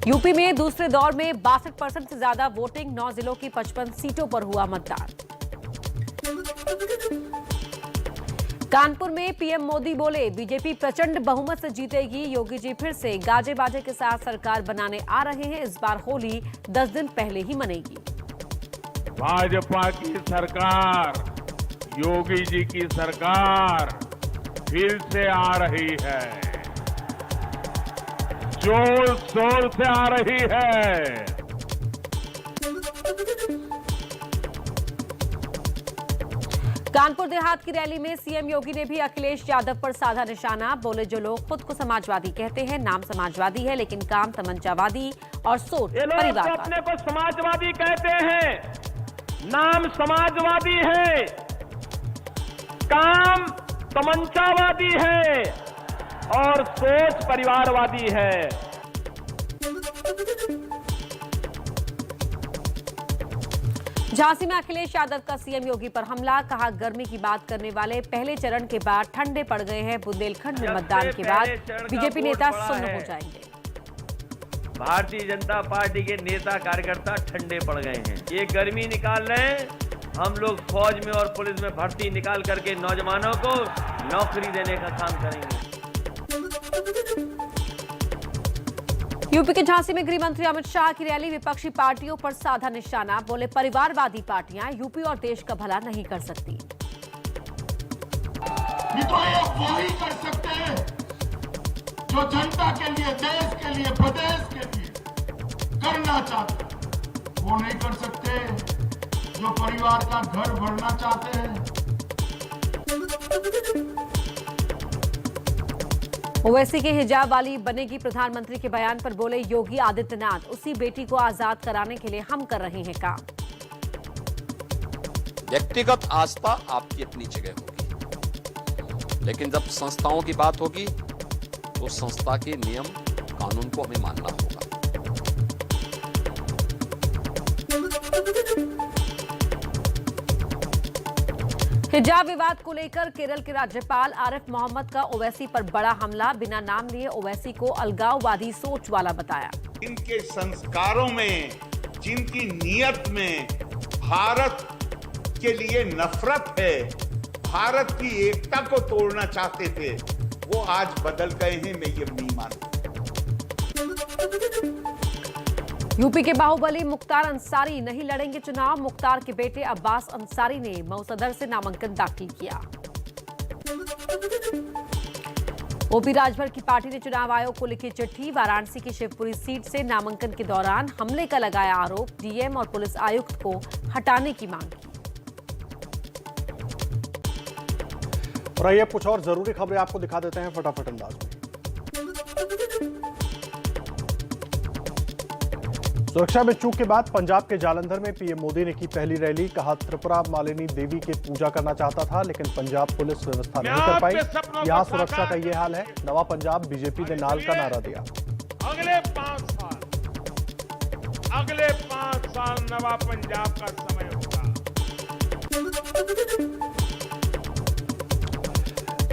UP में दूसरे दौर में 62% से ज्यादा वोटिंग, 9 जिलों की 55 सीटों पर हुआ मतदान। कानपुर में पीएम मोदी बोले, बीजेपी प्रचंड बहुमत से जीतेगी। योगी जी फिर से गाजे बाजे के साथ सरकार बनाने आ रहे हैं। इस बार होली 10 दिन पहले ही मनेगी। भाजपा की सरकार, योगी जी की सरकार फिर से आ रही है, जोर शोर से आ रही है। कानपुर देहात की रैली में सीएम योगी ने भी अखिलेश यादव पर साधा निशाना। बोले, जो लोग खुद को समाजवादी कहते हैं, नाम समाजवादी है लेकिन काम तमंचावादी और सोच परिवारवादी। अपने को समाजवादी कहते हैं, नाम समाजवादी है, काम तमंचावादी है और सोच परिवारवादी है। झांसी में अखिलेश यादव का सीएम योगी पर हमला। कहा, गर्मी की बात करने वाले पहले चरण के बाद ठंडे पड़ गए हैं। बुंदेलखंड में मतदान के बाद बीजेपी नेता सुन्न हो जाएंगे। भारतीय जनता पार्टी के नेता कार्यकर्ता ठंडे पड़ गए हैं। ये गर्मी निकाल रहे हैं। हम लोग फौज में और पुलिस में भर्ती निकाल करके नौजवानों को नौकरी देने का काम करेंगे। यूपी के झांसी में गृह मंत्री अमित शाह की रैली। विपक्षी पार्टियों पर साधा निशाना। बोले, परिवारवादी पार्टियां यूपी और देश का भला नहीं कर सकती। तो ये वही कर सकते हैं जो जनता के लिए, देश के लिए, प्रदेश के लिए करना चाहते। वो नहीं कर सकते जो परिवार का घर भरना चाहते हैं। ओवैसी के हिजाब वाली बनेगी प्रधानमंत्री के बयान पर बोले योगी आदित्यनाथ, उसी बेटी को आजाद कराने के लिए हम कर रहे हैं काम। व्यक्तिगत आस्था आपकी अपनी जगह होगी, लेकिन जब संस्थाओं की बात होगी तो संस्था के नियम कानून को हमें मानना होगा। हिजाब विवाद को लेकर केरल के राज्यपाल आरिफ मोहम्मद का ओवैसी पर बड़ा हमला। बिना नाम लिए ओवैसी को अलगाववादी सोच वाला बताया। इनके संस्कारों में, जिनकी नीयत में भारत के लिए नफरत है, भारत की एकता को तोड़ना चाहते थे, वो आज बदल गए हैं। मैं ये नहीं मानता। यूपी के बाहुबली मुख्तार अंसारी नहीं लड़ेंगे चुनाव। मुख्तार के बेटे अब्बास अंसारी ने मऊ सदर से नामांकन दाखिल किया। ओपी राजभर की पार्टी ने चुनाव आयोग को लिखी चिट्ठी। वाराणसी की शिवपुरी सीट से नामांकन के दौरान हमले का लगाया आरोप। डीएम और पुलिस आयुक्त को हटाने की मांग की। और आइए कुछ और जरूरी खबरें आपको दिखा देते हैं फटाफट अंदाज में। सुरक्षा में चूक के बाद पंजाब के जालंधर में पीएम मोदी ने की पहली रैली। कहा, त्रिपुरा मालिनी देवी की पूजा करना चाहता था लेकिन पंजाब पुलिस व्यवस्था नहीं कर पाई। यहां सुरक्षा का ये हाल है। नवा पंजाब बीजेपी ने नाल का नारा दिया। अगले 5 साल नवा पंजाब का समय होगा।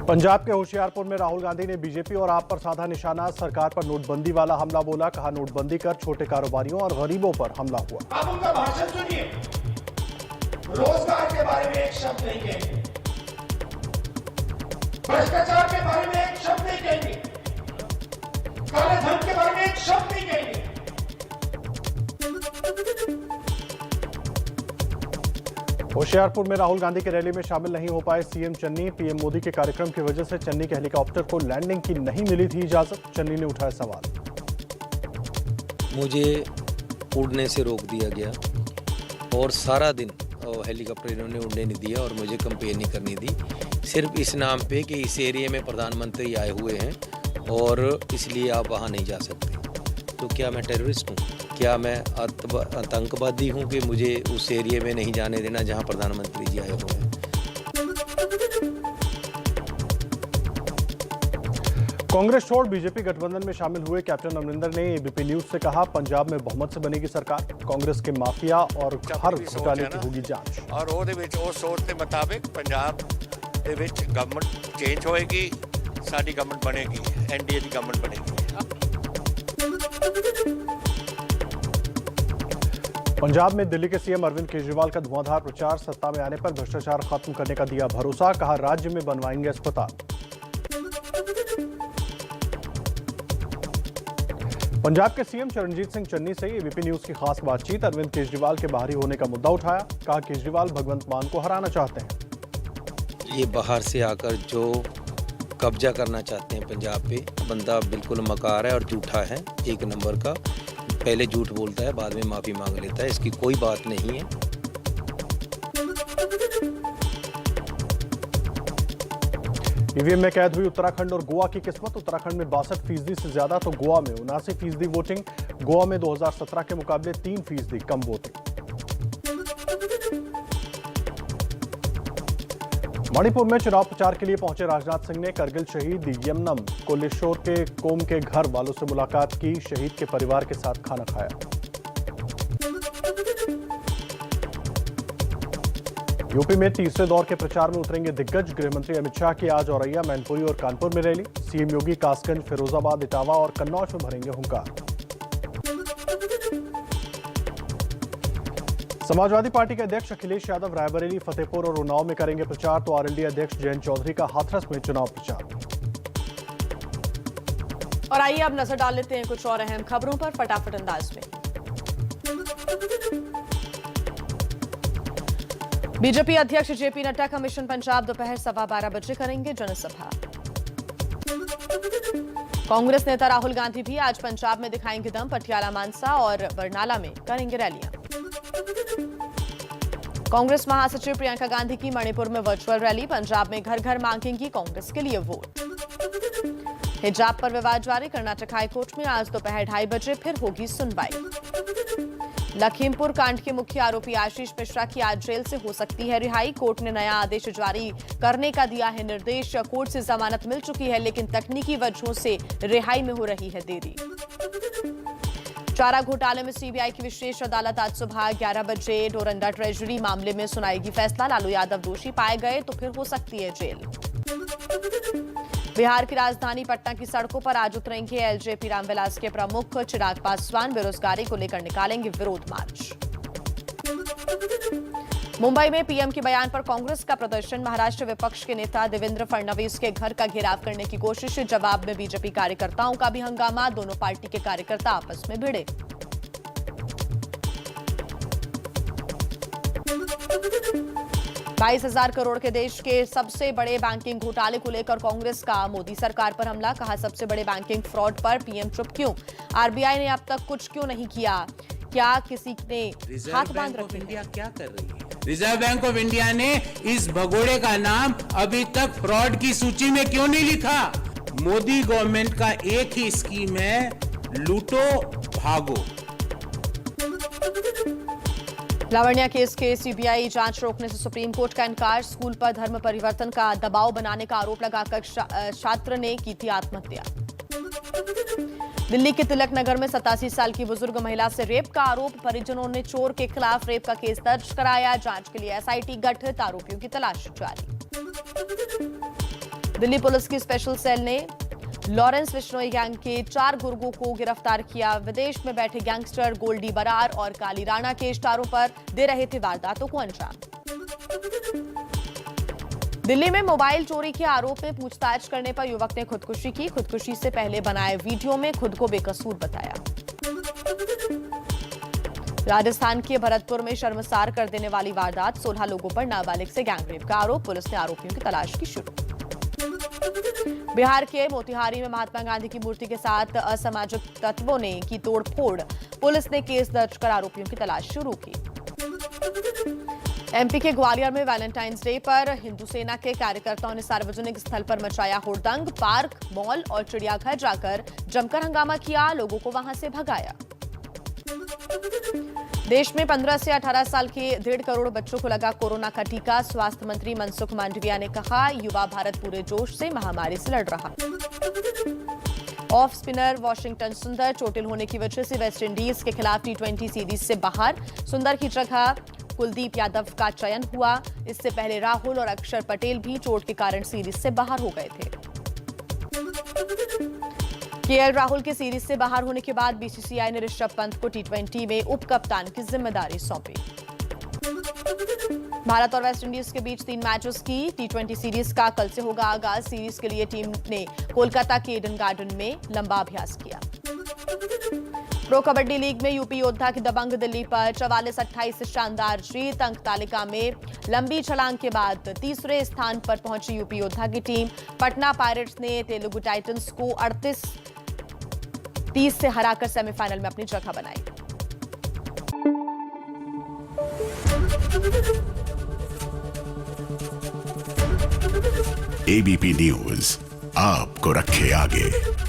पंजाब के होशियारपुर में राहुल गांधी ने बीजेपी और आप पर साधा निशाना। सरकार पर नोटबंदी वाला हमला बोला। कहा, नोटबंदी कर छोटे कारोबारियों और गरीबों पर हमला हुआ। आप उनका भाषण सुनिए। रोजगार के बारे में एक शब्द नहीं कहेंगे, भ्रष्टाचार के बारे में एक शब्द नहीं कहेंगे, काले धन के बारे में एक शब्द नहीं कहेंगे। होशियारपुर में राहुल गांधी की रैली में शामिल नहीं हो पाए सीएम चन्नी। पीएम मोदी के कार्यक्रम की वजह से चन्नी के हेलीकॉप्टर को लैंडिंग की नहीं मिली थी इजाजत। चन्नी ने उठाया सवाल। मुझे उड़ने से रोक दिया गया और सारा दिन हेलीकॉप्टर इन्होंने उड़ने नहीं दिया और मुझे कंपेयर नहीं करनी दी, सिर्फ इस नाम पे कि इस एरिया में प्रधानमंत्री आए हुए हैं और इसलिए आप वहाँ नहीं जा सकते। तो क्या मैं टेररिस्ट हूँ? क्या मैं आतंकवादी हूं कि मुझे उस एरिया में नहीं जाने देना जहां प्रधानमंत्री जी आए हुए हैं? कांग्रेस छोड़ बीजेपी गठबंधन में शामिल हुए कैप्टन अमरिंदर ने एबीपी न्यूज से कहा, पंजाब में बहुमत से बनेगी सरकार। कांग्रेस के माफिया और हर घोटाले की होगी जांच। और उस सोच के मुताबिक पंजाब ਦੇ ਵਿੱਚ गवर्नमेंट चेंज होएगी, साडी गवर्नमेंट बनेगी, एनडीए की गवर्नमेंट बनेगी। पंजाब में दिल्ली के सीएम अरविंद केजरीवाल का धुआंधार प्रचार, सत्ता में आने पर भ्रष्टाचार खत्म करने का दिया भरोसा, कहा राज्य में बनवाएंगे अस्पताल। पंजाब के सीएम चरणजीत सिंह चन्नी से एबीपी न्यूज की खास बातचीत, अरविंद केजरीवाल के बाहरी होने का मुद्दा उठाया, कहा केजरीवाल भगवंत मान को हराना चाहते हैं। ये बाहर से आकर जो कब्जा करना चाहते हैं पंजाब पे, बंदा बिल्कुल मकार है और झूठा है, एक नंबर का। पहले झूठ बोलता है, बाद में माफी मांग लेता है, इसकी कोई बात नहीं है। ईवीएम में कैद हुई उत्तराखंड और गोवा की किस्मत, उत्तराखंड में 62% से ज्यादा तो गोवा में 79% वोटिंग। गोवा में 2017 के मुकाबले 3% कम वोटिंग। मणिपुर में चुनाव प्रचार के लिए पहुंचे राजनाथ सिंह ने करगिल शहीद यमनम कोलेश्वर के कोम के घर वालों से मुलाकात की, शहीद के परिवार के साथ खाना खाया। यूपी में तीसरे दौर के प्रचार में उतरेंगे दिग्गज, गृहमंत्री अमित शाह की आज औरैया, मैनपुरी और कानपुर में रैली। सीएम योगी कासगंज, फिरोजाबाद, इटावा और कन्नौज में भरेंगे हुंकार। समाजवादी पार्टी के अध्यक्ष अखिलेश यादव रायबरेली, फतेहपुर और उन्नाव में करेंगे प्रचार, तो आरएलडी अध्यक्ष जयंत चौधरी का हाथरस में चुनाव प्रचार। और आइए अब नजर डाल लेते हैं कुछ और अहम खबरों पर फटाफट अंदाज में। बीजेपी अध्यक्ष जेपी नड्डा का मिशन पंजाब दोपहर 12:15 बजे करेंगे जनसभा। कांग्रेस नेता राहुल गांधी भी आज पंजाब में दिखाएंगे दम, पटियाला, मानसा और बरनाला में करेंगे रैलियां। कांग्रेस महासचिव प्रियंका गांधी की मणिपुर में वर्चुअल रैली, पंजाब में घर घर मांगेंगी कांग्रेस के लिए वोट। हिजाब पर विवाद जारी, कर्नाटक हाईकोर्ट में आज दोपहर 2:30 बजे फिर होगी सुनवाई। लखीमपुर कांड के मुख्य आरोपी आशीष मिश्रा की आज जेल से हो सकती है रिहाई, कोर्ट ने नया आदेश जारी करने का दिया है निर्देश। कोर्ट से जमानत मिल चुकी है, लेकिन तकनीकी वजहों से रिहाई में हो रही है देरी। चारा घोटाले में सीबीआई की विशेष अदालत आज सुबह 11 बजे डोरंडा ट्रेजरी मामले में सुनाएगी फैसला। लालू यादव दोषी पाए गए तो फिर हो सकती है जेल। बिहार की राजधानी पटना की सड़कों पर आज उतरेंगे एलजेपी रामविलास के प्रमुख चिराग पासवान, बेरोजगारी को लेकर निकालेंगे विरोध मार्च। मुंबई में पीएम के बयान पर कांग्रेस का प्रदर्शन, महाराष्ट्र विपक्ष के नेता देवेंद्र फडणवीस के घर का घेराव करने की कोशिश, जवाब में बीजेपी कार्यकर्ताओं का भी हंगामा, दोनों पार्टी के कार्यकर्ता आपस में भिड़े। $22,000 करोड़ के देश के सबसे बड़े बैंकिंग घोटाले को लेकर कांग्रेस का मोदी सरकार पर हमला, कहा सबसे बड़े बैंकिंग फ्रॉड पर पीएम चुप क्यों, आरबीआई ने अब तक कुछ क्यों नहीं किया, क्या किसी ने हाथ बांध रखे? इंडिया क्या कर रही है? रिजर्व बैंक ऑफ इंडिया ने इस भगोड़े का नाम अभी तक फ्रॉड की सूची में क्यों नहीं लिखा? मोदी गवर्नमेंट का एक ही स्कीम है, लूटो भागो। लावण्या केस के सीबीआई जांच रोकने से सुप्रीम कोर्ट का इनकार, स्कूल पर धर्म परिवर्तन का दबाव बनाने का आरोप लगाकर छात्र ने की थी आत्महत्या। दिल्ली के तिलक नगर में 87 साल की बुजुर्ग महिला से रेप का आरोप, परिजनों ने चोर के खिलाफ रेप का केस दर्ज कराया, जांच के लिए एसआईटी गठित, आरोपियों की तलाश जारी। दिल्ली पुलिस की स्पेशल सेल ने लॉरेंस बिश्नोई गैंग के 4 गुर्गों को गिरफ्तार किया, विदेश में बैठे गैंगस्टर गोल्डी बरार और काली राणा के इशारों पर दे रहे थे वारदातों को अंजाम। दिल्ली में मोबाइल चोरी के आरोप में पूछताछ करने पर युवक ने खुदकुशी की, खुदकुशी से पहले बनाए वीडियो में खुद को बेकसूर बताया। राजस्थान के भरतपुर में शर्मसार कर देने वाली वारदात, 16 लोगों पर नाबालिग से गैंगरेप का आरोप, पुलिस ने आरोपियों की तलाश की शुरू। बिहार के मोतिहारी में महात्मा गांधी की मूर्ति के साथ असामाजिक तत्वों ने की तोड़फोड़, पुलिस ने केस दर्ज कर आरोपियों की तलाश शुरू की। एमपी के ग्वालियर में वैलेंटाइंस डे पर हिंदू सेना के कार्यकर्ताओं ने सार्वजनिक स्थल पर मचाया हुड़दंग, पार्क, मॉल और चिड़ियाघर जाकर जमकर हंगामा किया, लोगों को वहां से भगाया। देश में 15 से 18 साल के 1.5 करोड़ बच्चों को लगा कोरोना का टीका, स्वास्थ्य मंत्री मनसुख मांडविया ने कहा, युवा भारत पूरे जोश से महामारी से लड़ रहा। ऑफ स्पिनर वॉशिंगटन सुंदर चोटिल होने की वजह से वेस्ट इंडीज के खिलाफ T20 सीरीज से बाहर, सुंदर की जगह कुलदीप यादव का चयन हुआ, इससे पहले राहुल और अक्षर पटेल भी चोट के कारण सीरीज से बाहर हो गए थे। केएल राहुल के सीरीज से बाहर होने के बाद बीसीसीआई ने ऋषभ पंत को टी20 में उप कप्तान की जिम्मेदारी सौंपी। भारत और वेस्टइंडीज के बीच 3 मैचेस की टी20 सीरीज का कल से होगा आगाज। सीरीज के लिए टीम ने कोलकाता के ईडन गार्डन में लंबा अभ्यास किया। प्रो कबड्डी लीग में यूपी योद्धा की दबंग दिल्ली पर 44-28 से शानदार जीत। अंक तालिका में लंबी छलांग के बाद तीसरे स्थान पर पहुंची यूपी योद्धा की टीम। पटना पायरेट्स ने तेलुगु टाइटंस को 38-30 से हराकर सेमीफाइनल में अपनी जगह बनाई। एबीपी न्यूज आपको रखे आगे।